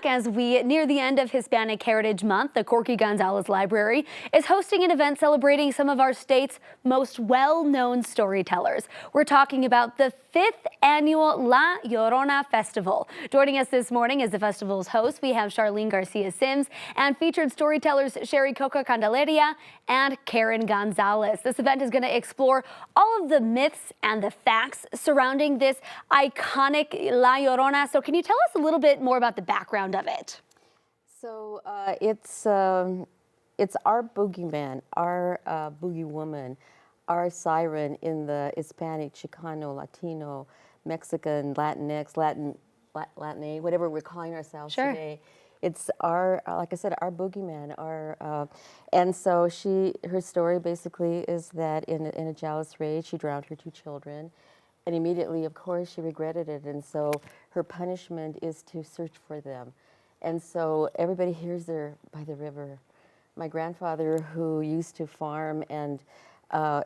As we near the end of Hispanic Heritage Month, the Corky Gonzales Library is hosting an event celebrating some of our state's most well-known storytellers. We're talking about the 5th annual La Llorona Festival. Joining us this morning as the festival's host, we have Charlene Garcia-Sims and featured storytellers Sherry Coca Candelaria and Karen Gonzalez. This event is going to explore all of the myths and the facts surrounding this iconic La Llorona. So can you tell us a little bit more about the background of it? So it's our boogeyman, our boogie woman, our siren in the Hispanic, Chicano, Latino, Mexican, Latinx, Latin, whatever we're calling ourselves today. It's our, like I said, our boogeyman. And so her story basically is that in a jealous rage, she drowned her 2 children. And immediately, of course, she regretted it. And so her punishment is to search for them. And so everybody hears her by the river. My grandfather, who used to farm and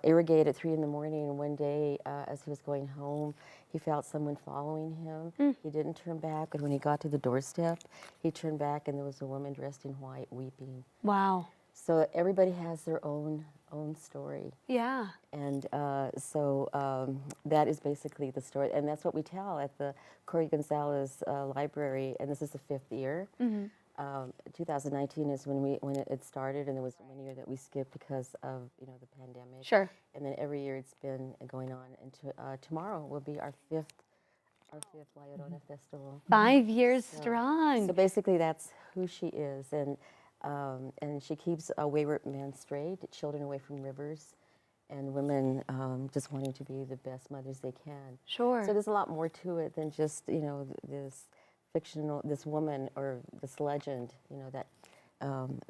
irrigate at 3 in the morning, and one day as he was going home, he felt someone following him. He didn't turn back, but when he got to the doorstep, he turned back and there was a woman dressed in white weeping. Wow. So everybody has their own story. Yeah. And so that is basically the story, and that's what we tell at the Corky Gonzales Library, and this is the 5th year. 2019 is when it started, and there was 1 year that we skipped because of the pandemic. Sure. And then every year it's been going on, and tomorrow will be our fifth La Llorona Festival. 5 years strong. So basically that's who she is, and she keeps wayward men straight, children away from rivers, and women just wanting to be the best mothers they can. Sure. So there's a lot more to it than just this fictional, this woman or this legend, that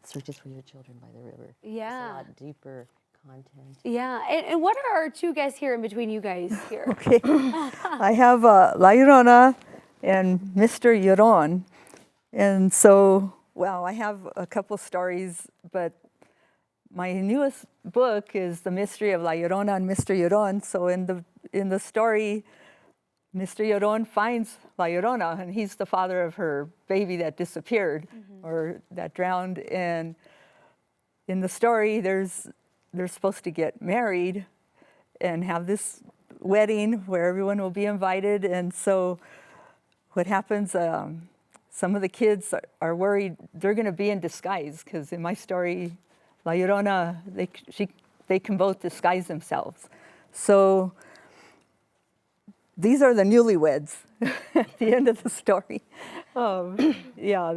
searches for your children by the river. Yeah. It's a lot deeper content. Yeah. And what are our 2 guys here in between you guys here? Okay. I have La Llorona and Mr. Llorón. And so, well, I have a couple stories, but my newest book is The Mystery of La Llorona and Mr. Llorón. So in the story, Mr. Llorón finds La Llorona, and he's the father of her baby that disappeared or that drowned. And in the story, they're supposed to get married and have this wedding where everyone will be invited. And so what happens, some of the kids are worried they're going to be in disguise, because in my story, La Llorona, they can both disguise themselves. So these are the newlyweds at the end of the story. Yeah,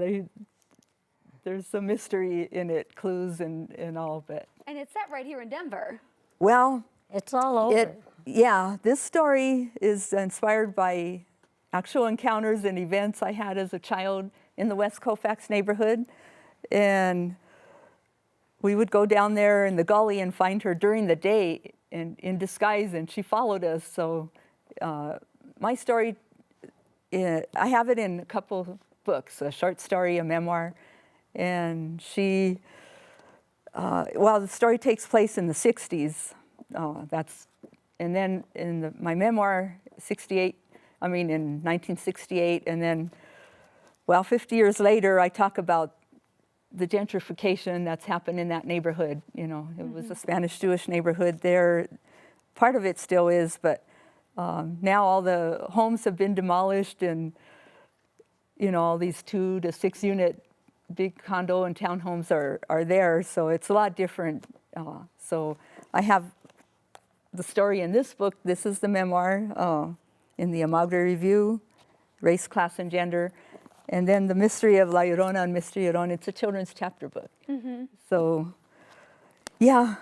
there's some mystery in it, clues and all, but. And it's set right here in Denver. Well, it's all over. Yeah, this story is inspired by actual encounters and events I had as a child in the West Colfax neighborhood. And we would go down there in the gully and find her during the day in disguise, and she followed us. So my story, I have it in a couple books, a short story, a memoir. And she, the story takes place in the 60s. And then in my memoir, in 1968, and then, 50 years later, I talk about the gentrification that's happened in that neighborhood. It was a Spanish-Jewish neighborhood there. Part of it still is, but now all the homes have been demolished, and all these 2 to 6 unit big condo and townhomes are there, so it's a lot different. So I have the story in this book. This is the memoir in the Amagre Review, Race, Class, and Gender. And then The Mystery of La Llorona and Mr. Llorón, it's a children's chapter book. So, yeah,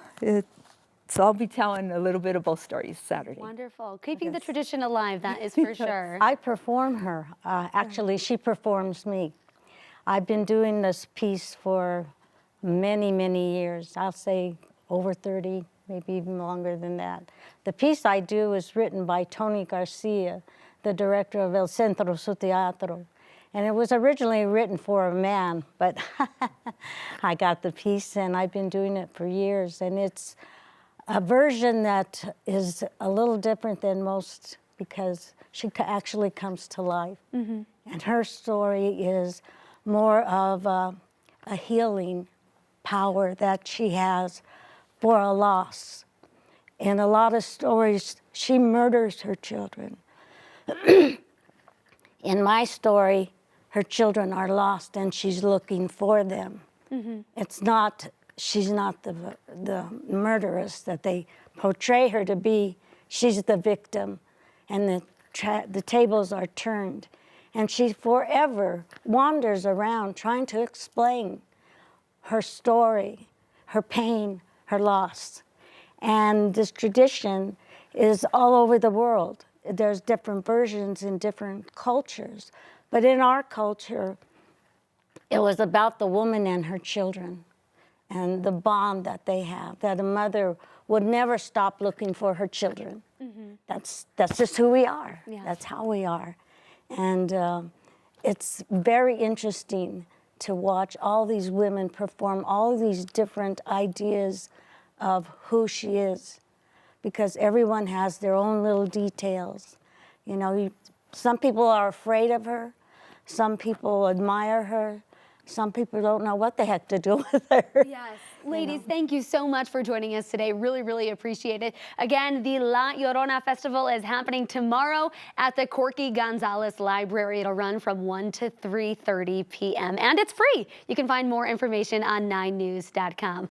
so I'll be telling a little bit of both stories Saturday. Wonderful. Keeping the tradition alive, that is for sure. I perform her. Actually, she performs me. I've been doing this piece for many, many years. I'll say over 30, maybe even longer than that. The piece I do is written by Tony Garcia, the director of El Centro Su Teatro. And it was originally written for a man, but I got the piece and I've been doing it for years. And it's a version that is a little different than most because she actually comes to life. And her story is more of a healing power that she has for a loss. In a lot of stories, she murders her children. In my story, her children are lost and she's looking for them. It's not, she's not the murderess that they portray her to be. She's the victim, and the tables are turned. And she forever wanders around trying to explain her story, her pain, her loss. And this tradition is all over the world. There's different versions in different cultures. But in our culture, it was about the woman and her children and the bond that they have, that a mother would never stop looking for her children. That's just who we are. Yeah. That's how we are. And it's very interesting to watch all these women perform all these different ideas of who she is, because everyone has their own little details. You know, some people are afraid of her, some people admire her, some people don't know what the heck to do with her. Yes. Ladies, thank you so much for joining us today. Really, really appreciate it. Again, the La Llorona Festival is happening tomorrow at the Corky Gonzales Library. It'll run from 1 to 3:30 p.m. and it's free. You can find more information on 9news.com.